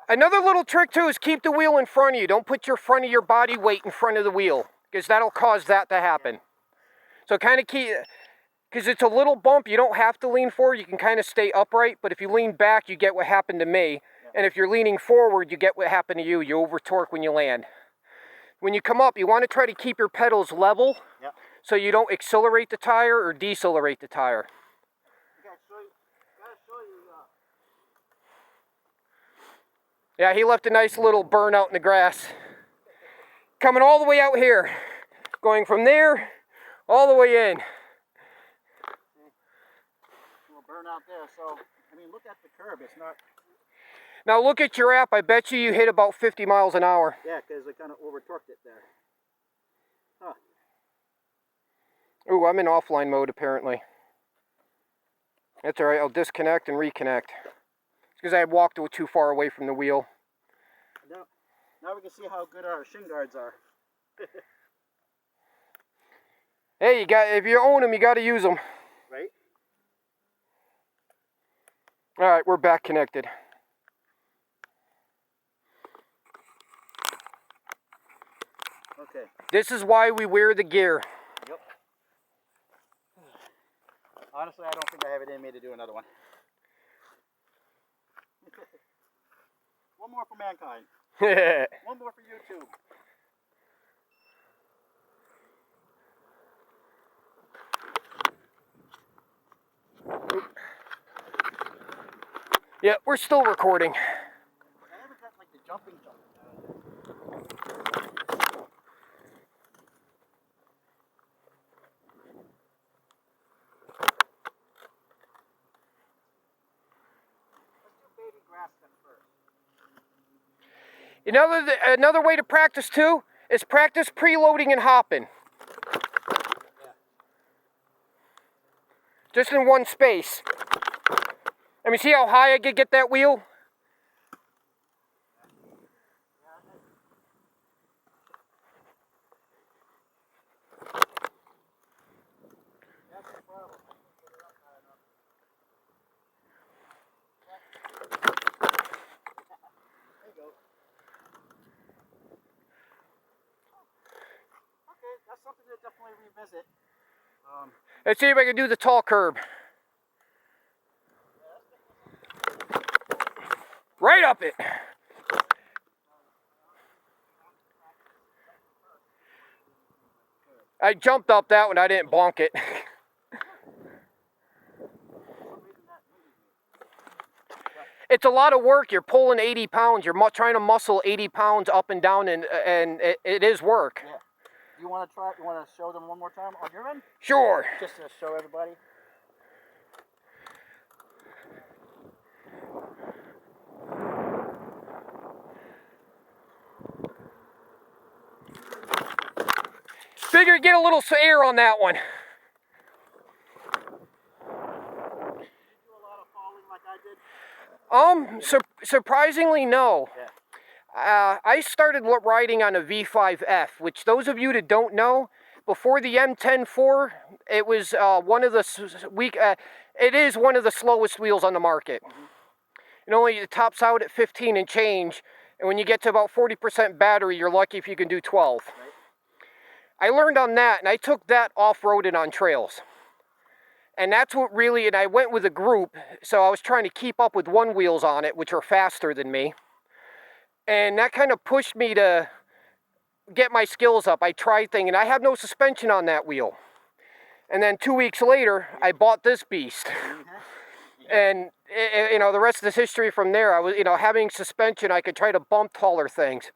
Another little trick too is keep the wheel in front of you. Don't put your front of your body weight in front of the wheel, because that'll cause that to happen. So kind of keep, because it's a little bump, you don't have to lean forward, you can kind of stay upright, but if you lean back, you get what happened to me. And if you're leaning forward, you get what happened to you. You over torque when you land. When you come up, you want to try to keep your pedals level, so you don't accelerate the tire or decelerate the tire. Yeah, he left a nice little burn out in the grass. Coming all the way out here. Going from there all the way in. We'll burn out there, so, I mean, look at the curb, it's not... Now look at your app, I bet you hit about 50 miles an hour. Yeah, because I kind of over-torqued it there. Huh. Ooh, I'm in offline mode apparently. That's alright, I'll disconnect and reconnect. Because I had walked too far away from the wheel. Now we can see how good our shin guards are. Hey, if you own them, you got to use them. Right? All right, we're back connected. Okay. This is why we wear the gear. Yep. Honestly, I don't think I have it in me to do another one. One more for mankind. One more for YouTube. Yeah, we're still recording. I haven't got like the jumping jump. Let's do baby grass then first. Another way to practice too is practice preloading and hopping. Just in one space. I mean, see how high I could get that wheel? That's the problem. I can't get it up high enough. There you go. Okay, that's something to definitely revisit. Let's see if I can do the tall curb. Right up it. I jumped up that one, I didn't bonk it. It's a lot of work. You're pulling 80 pounds. You're trying to muscle 80 pounds up and down, and it is work. Yeah. You want to try it? You want to show them one more time on your end? Sure. Just to show everybody. Figure get a little air on that one. Did you do a lot of falling like I did? Surprisingly, no. Yeah. I started riding on a V5F, which those of you that don't know, before the M10-4, it was one of the it is one of the slowest wheels on the market. It only tops out at 15 and change, and when you get to about 40% battery, you're lucky if you can do 12. Right. I learned on that, and I took that off-roaded on trails. And that's what really, and I went with a group, so I was trying to keep up with one wheels on it, which are faster than me. And that kind of pushed me to get my skills up. I tried things, and I have no suspension on that wheel. And then 2 weeks later, I bought this beast. And, you know, the rest of this history from there, I was, you know, having suspension, I could try to bump taller things.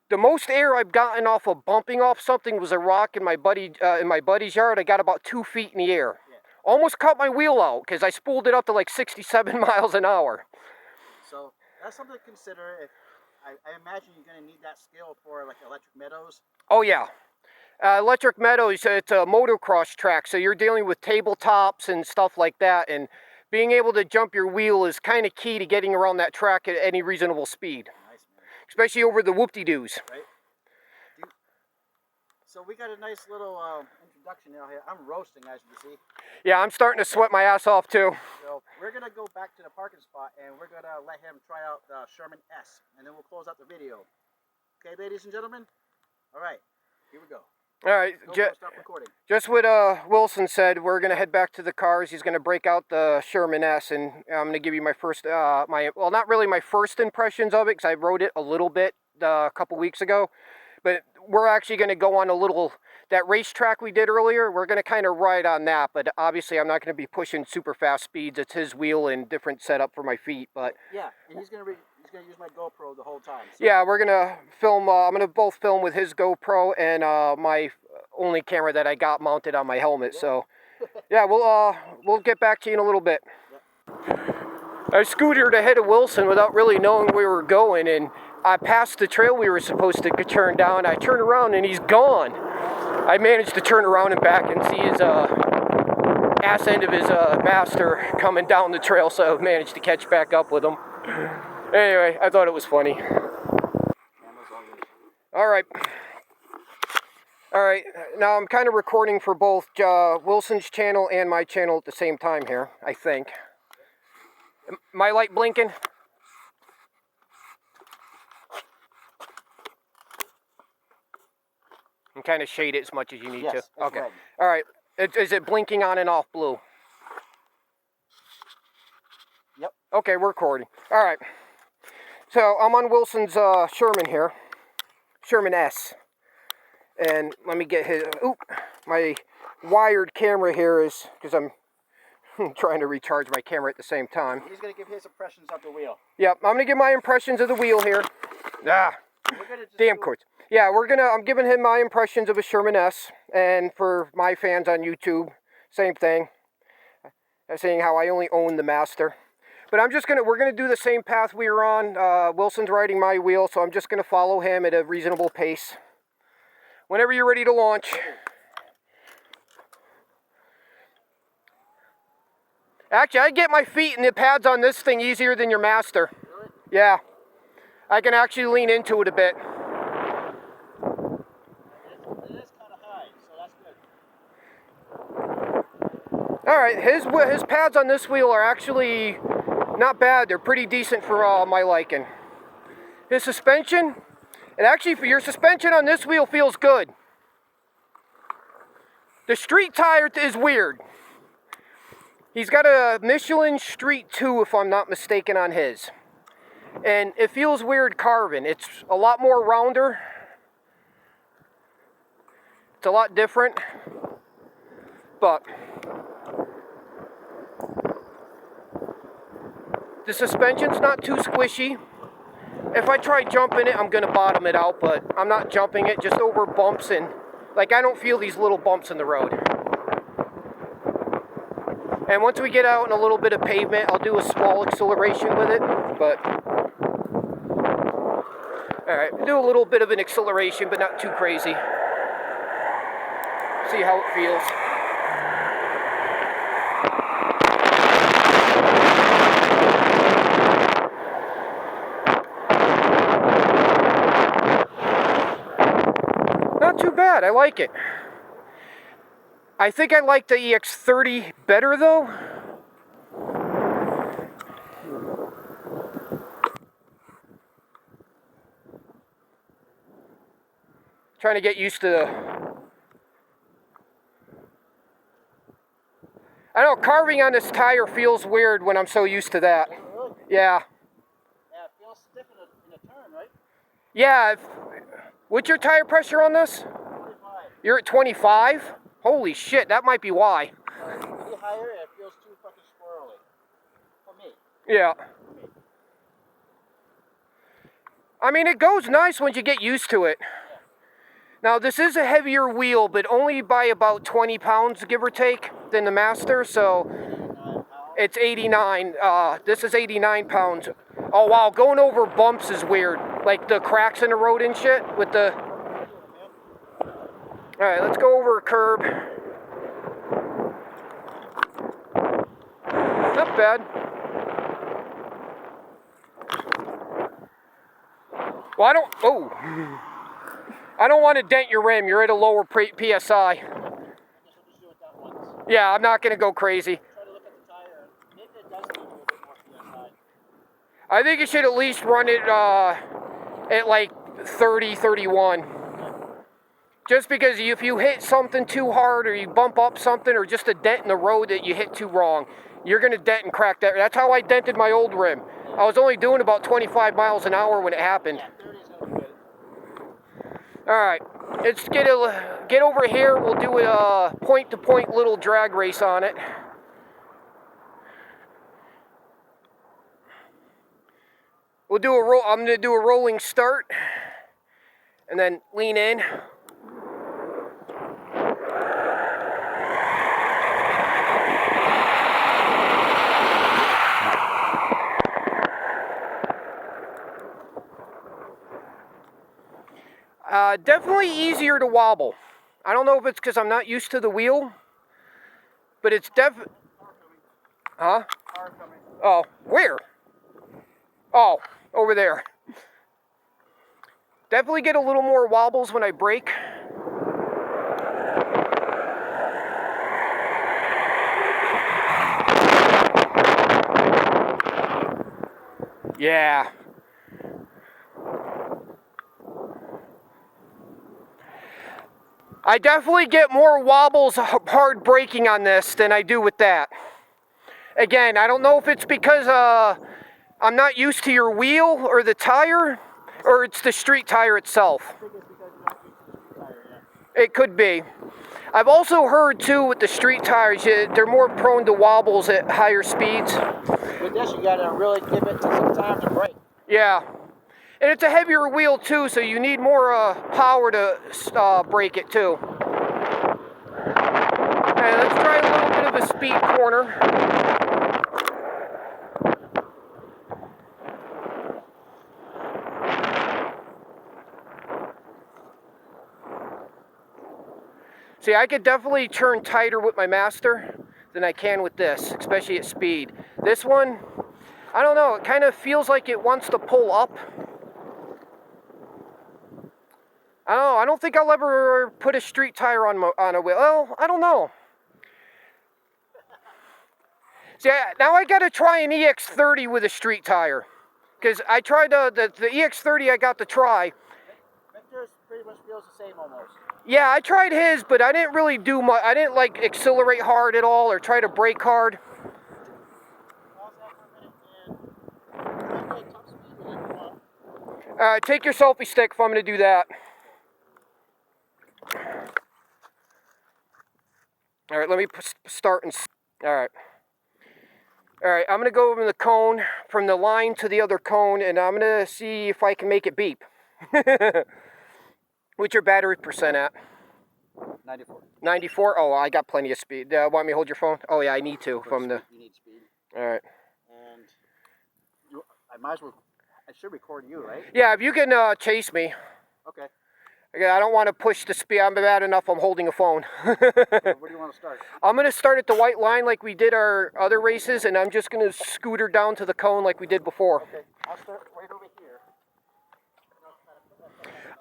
The most air I've gotten off of bumping off something was a rock in my buddy's yard. I got about 2 feet in the air. Yeah. Almost cut my wheel out because I spooled it up to like 67 miles an hour. So that's something to consider. If I imagine you're going to need that skill for like electric meadows. Oh yeah. Electric Meadows, it's a motocross track, so you're dealing with tabletops and stuff like that, and being able to jump your wheel is kind of key to getting around that track at any reasonable speed. Nice, man. Especially over the whoop-de-doos. Right. So we got a nice little introduction now here. I'm roasting, as you can see. Yeah, I'm starting to sweat my ass off too. So we're going to go back to the parking spot, and we're going to let him try out the Sherman S, and then we'll close out the video. Okay, ladies and gentlemen? All right, here we go. All right, Stop recording. just what Wilson said, we're going to head back to the cars. He's going to break out the Sherman S, and I'm going to give you my first, well, not really my first impressions of it, because I rode it a little bit a couple weeks ago. But we're actually going to go on a little, that racetrack we did earlier, we're going to kind of ride on that. But obviously I'm not going to be pushing super fast speeds. It's his wheel and different setup for my feet. But yeah, and he's going to use my GoPro the whole time. So. Yeah, we're going to film, I'm going to both film with his GoPro and my only camera that I got mounted on my helmet. Yeah. So yeah, we'll get back to you in a little bit. Yeah. I scootered ahead of Wilson without really knowing where we were going, and I passed the trail we were supposed to turn down. I turned around and he's gone. I managed to turn around and back and see his ass end of his master coming down the trail, so I managed to catch back up with him. Anyway, I thought it was funny. All right, now I'm kind of recording for both Wilson's channel and my channel at the same time here, I think. My light blinking? And kind of shade it as much as you need to. Yes, Okay. red. All right. Is it blinking on and off blue? Yep. Okay, we're recording. All right. So I'm on Wilsons Sherman here. Sherman S. And let me get his... Oop! My wired camera here is... Because I'm trying to recharge my camera at the same time. He's going to give his impressions of the wheel. Yep, I'm going to give my impressions of the wheel here. Ah! Damn cords. Yeah, I'm giving him my impressions of a Sherman S. And for my fans on YouTube, same thing. Saying how I only own the Master. But we're gonna do the same path we were on. Wilson's riding my wheel, so I'm just gonna follow him at a reasonable pace. Whenever you're ready to launch. Actually, I get my feet in the pads on this thing easier than your Master. Really? Yeah. I can actually lean into it a bit. It is kind of high, so that's good. Alright, his pads on this wheel are actually not bad. They're pretty decent for my liking. His suspension, for your suspension on this wheel feels good. The street tire is weird. He's got a Michelin Street 2, if I'm not mistaken, on his. And it feels weird carving. It's a lot more rounder. It's a lot different. But the suspension's not too squishy. If I try jumping it, I'm going to bottom it out, but I'm not jumping it, just over bumps, and like I don't feel these little bumps in the road. And once we get out in a little bit of pavement, I'll do a small acceleration with it, but alright, do a little bit of an acceleration, but not too crazy. See how it feels. Not too bad, I like it. I think I like the EX30 better though. Trying to get used to I know carving on this tire feels weird when I'm so used to that. Really? Yeah. Yeah, it feels stiff in a turn, right? Yeah. What's your tire pressure on this? 25. You're at 25? Holy shit, that might be why. Any higher, it feels too fucking squirrely. For me. Yeah. I mean, it goes nice once you get used to it. Now, this is a heavier wheel, but only by about 20 pounds, give or take, than the Master, so it's 89. This is 89 pounds. Oh, wow, going over bumps is weird. Like the cracks in the road and shit with the... Alright, let's go over a curb. Not bad. Well, I don't want to dent your rim. You're at a lower PSI. Yeah, I'm not going to go crazy. Try to look at the tire. Maybe it does need a little bit more PSI. I think you should at least run it at like 30, 31. Just because if you hit something too hard or you bump up something or just a dent in the road that you hit too wrong, you're going to dent and crack that. That's how I dented my old rim. I was only doing about 25 miles an hour when it happened. 30 is going to be good. Alright, let's get over here. We'll do a point-to-point little drag race on it. I'm going to do a rolling start and then lean in. Definitely easier to wobble. I don't know if it's because I'm not used to the wheel, but it's definitely... Huh? Car coming. Oh, where? Oh, over there. Definitely get a little more wobbles when I brake. Yeah. I definitely get more wobbles hard braking on this than I do with that. Again, I don't know if it's because I'm not used to your wheel or the tire, or it's the street tire itself. I think it's because you're not used to the street tire yet. It could be. I've also heard too with the street tires, they're more prone to wobbles at higher speeds. With this, you gotta really give it some time to brake. Yeah. And it's a heavier wheel too, so you need more power to brake it too. Alright, let's try a little bit of a speed corner. See, I could definitely turn tighter with my master than I can with this, especially at speed. This one, I don't know, it kind of feels like it wants to pull up. I don't know, I don't think I'll ever put a street tire on a wheel. Well, I don't know. See, now I gotta try an EX30 with a street tire. Because I tried the EX30 I got to try. Victor's pretty much feels the same almost. Yeah, I tried his, but I didn't really do much. I didn't like accelerate hard at all or try to brake hard. Pause that for a minute and take top speed with it if you want. Alright, take your selfie stick if I'm going to do that. Alright, let me start and... Alright. Alright, I'm going to go over the cone, from the line to the other cone, and I'm going to see if I can make it beep. What's your battery percent at? 94. 94? Oh, I got plenty of speed. Want me to hold your phone? Oh yeah, I need to. From the... You need speed. Alright. And I might as well, I should record you, right? Yeah, if you can chase me. Okay. Again, I don't want to push the speed. I'm bad enough I'm holding a phone. Where do you want to start? I'm going to start at the white line like we did our other races, and I'm just going to scooter down to the cone like we did before. Okay, I'll start right over here.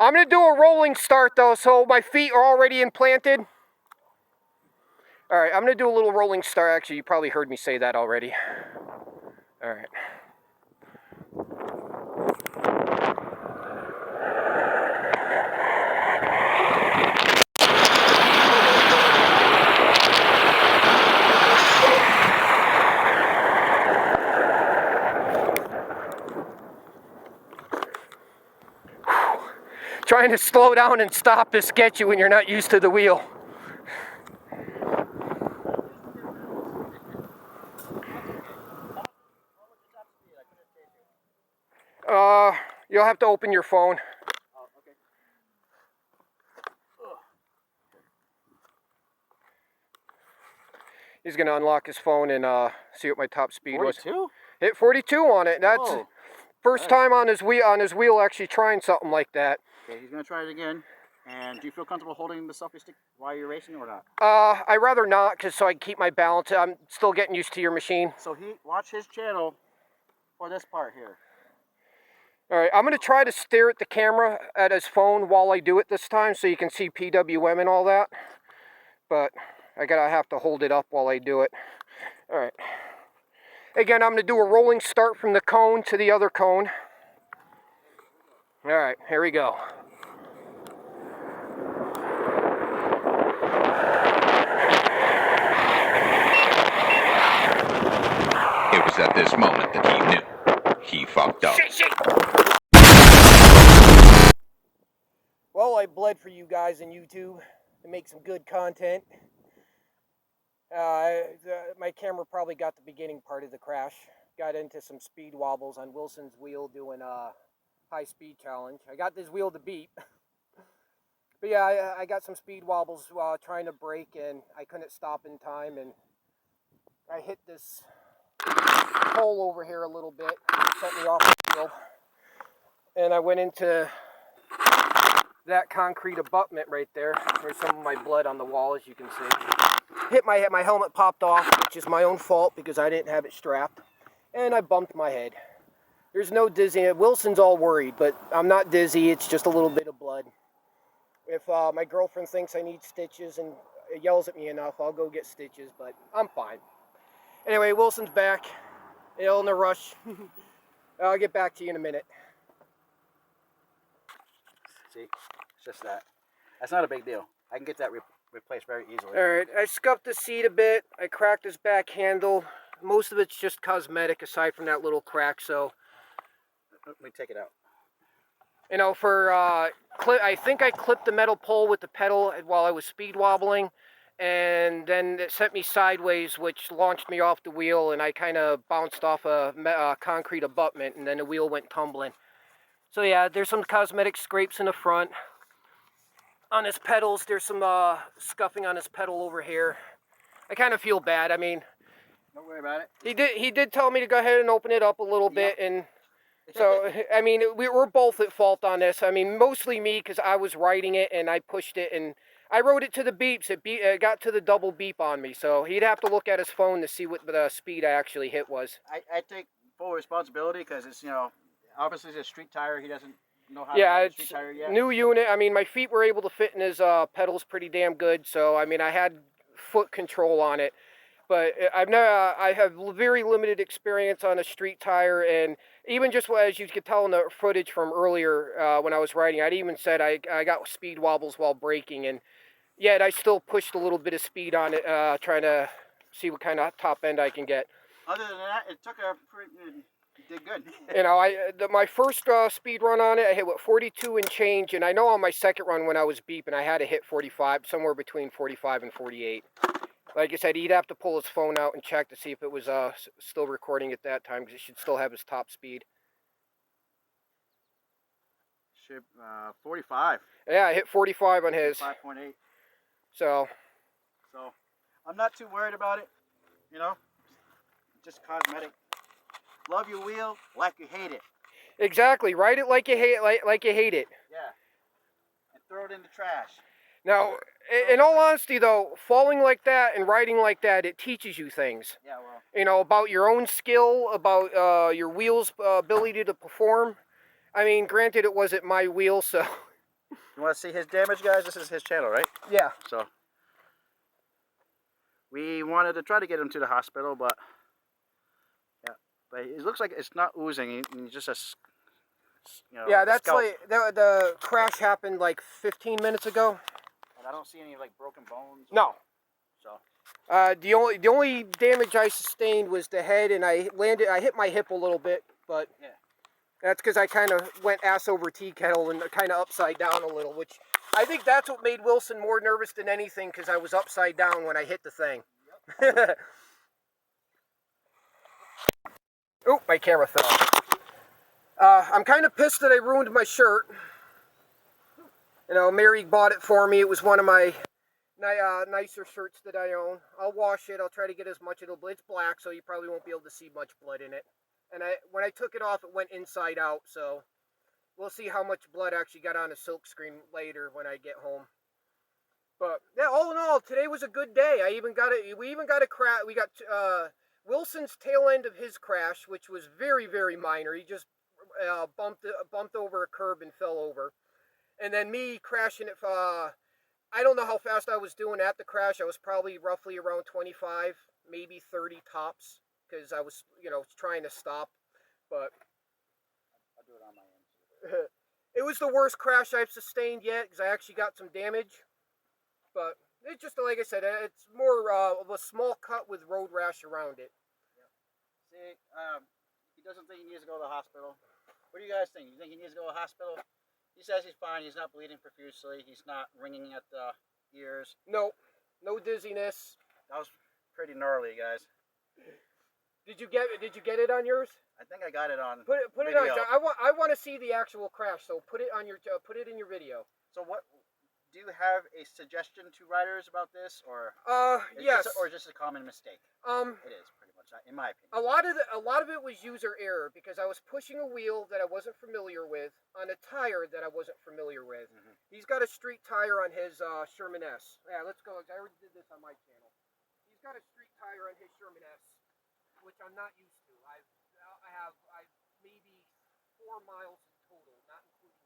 I'm going to do a rolling start though, so my feet are already implanted. Alright, I'm going to do a little rolling start. Actually, you probably heard me say that already. Alright. Trying to slow down and stop is sketchy when you're not used to the wheel. You'll have to open your phone. Oh, okay. He's gonna unlock his phone and see what my top speed was. 42? Hit 42 on it. That's Whoa. first time on his wheel actually trying something like that. Okay, he's gonna try it again. And do you feel comfortable holding the selfie stick while you're racing or not? I'd rather not, so I can keep my balance. I'm still getting used to your machine. So watch his channel for this part here. Alright, I'm going to try to stare at the camera at his phone while I do it this time so you can see PWM and all that. But I gotta have to hold it up while I do it. Alright. Again, I'm going to do a rolling start from the cone to the other cone. Alright, here we go. It was at this moment that he knew. He fucked up. Shit. Well, I bled for you guys in YouTube to make some good content. My camera probably got the beginning part of the crash. Got into some speed wobbles on Wilson's wheel doing a high speed challenge. I got this wheel to beep. But yeah, I got some speed wobbles while trying to brake, and I couldn't stop in time, and I hit this hole over here a little bit, set me off the field, and I went into that concrete abutment right there. There's some of my blood on the wall, as you can see. Hit my head, my helmet popped off, which is my own fault because I didn't have it strapped, and I bumped my head. There's no dizziness. Wilson's all worried, but I'm not dizzy. It's just a little bit of blood. If my girlfriend thinks I need stitches and yells at me enough, I'll go get stitches, but I'm fine. Anyway, Wilson's back. Ill in a rush. I'll get back to you in a minute. See, it's just that. That's not a big deal. I can get that replaced very easily. Alright, I scuffed the seat a bit. I cracked his back handle. Most of it's just cosmetic aside from that little crack. So, Let me take it out. you know, for I think I clipped the metal pole with the pedal while I was speed wobbling, and then it sent me sideways, which launched me off the wheel, and I kind of bounced off a concrete abutment, and then the wheel went tumbling. So yeah, there's some cosmetic scrapes in the front. On his pedals, there's some scuffing on his pedal over here. I kind of feel bad. I mean, Don't worry about it. he did tell me to go ahead and open it up a little bit, and so I mean we're both at fault on this. I mean mostly me because I was writing it and I pushed it and I wrote it to the beeps. It got to the double beep on me, so he'd have to look at his phone to see what the speed I actually hit was. I take full responsibility because it's, you know, obviously it's a street tire. He doesn't know how Yeah, to ride a it's street tire yet. new unit. I mean my feet were able to fit in his pedals pretty damn good, so I mean I had foot control on it. But I have very limited experience on a street tire, and even just as you could tell in the footage from earlier when I was riding, I'd even said I got speed wobbles while braking, and yet I still pushed a little bit of speed on it, trying to see what kind of top end I can get. Other than that, it took a pretty, it did good. You know, my first speed run on it, I hit 42 and change, and I know on my second run when I was beeping, I had to hit 45, somewhere between 45 and 48. Like I said, he'd have to pull his phone out and check to see if it was still recording at that time, because it should still have his top speed. 45. Yeah, I hit 45 on his. 5.8. So I'm not too worried about it. You know, just cosmetic. Love your wheel like you hate it. exactly, ride it like you hate it. Yeah. And throw it in the trash. Now, in all honesty, though, falling like that and riding like that, it teaches you things. Yeah, well. You know, about your own skill, about your wheel's ability to perform. I mean, granted, it wasn't my wheel, so. You want to see his damage, guys? This is his channel, right? Yeah. So we wanted to try to get him to the hospital, but yeah, but it looks like it's not oozing. He's just a, you know, Yeah, a that's scalp. like the crash happened like 15 minutes ago. And I don't see any like broken bones. No. So The only damage I sustained was the head, and I hit my hip a little bit, but yeah. that's because I kind of went ass over tea kettle and kind of upside down a little, which I think that's what made Wilson more nervous than anything, because I was upside down when I hit the thing. Yep. Oh, my camera fell. I'm kind of pissed that I ruined my shirt. You know, Mary bought it for me. It was one of my nicer shirts that I own. I'll wash it. I'll try to get as much. It's black, so you probably won't be able to see much blood in it. And when I took it off, it went inside out, so we'll see how much blood actually got on the silk screen later when I get home. But yeah, all in all, today was a good day. We even got a crash. We got Wilson's tail end of his crash, which was very, very minor. He just bumped over a curb and fell over. And then me crashing it. I don't know how fast I was doing at the crash. I was probably roughly around 25, maybe 30 tops, because I was, you know, trying to stop. But I'll do it on my end. it was the worst crash I've sustained yet, because I actually got some damage. But it's just, like I said, it's more of a small cut with road rash around it. Yeah. See, he doesn't think he needs to go to the hospital. What do you guys think? You think he needs to go to the hospital? He says he's fine. He's not bleeding profusely. He's not ringing at the ears. No dizziness. That was pretty gnarly, guys. Did you get it on yours? I think I got it on. Put it video. on. I want to see the actual crash. So put it in your video. So what? Do you have a suggestion to riders about this, or yes, or just a common mistake? It is pretty much, in my opinion. A lot of it was user error, because I was pushing a wheel that I wasn't familiar with on a tire that I wasn't familiar with. Mm-hmm. He's got a street tire on his Sherman S. Yeah, let's go. I already did this on my channel. He's got a street tire on his Sherman S, which I'm not used to. I have maybe 4 miles in total, not including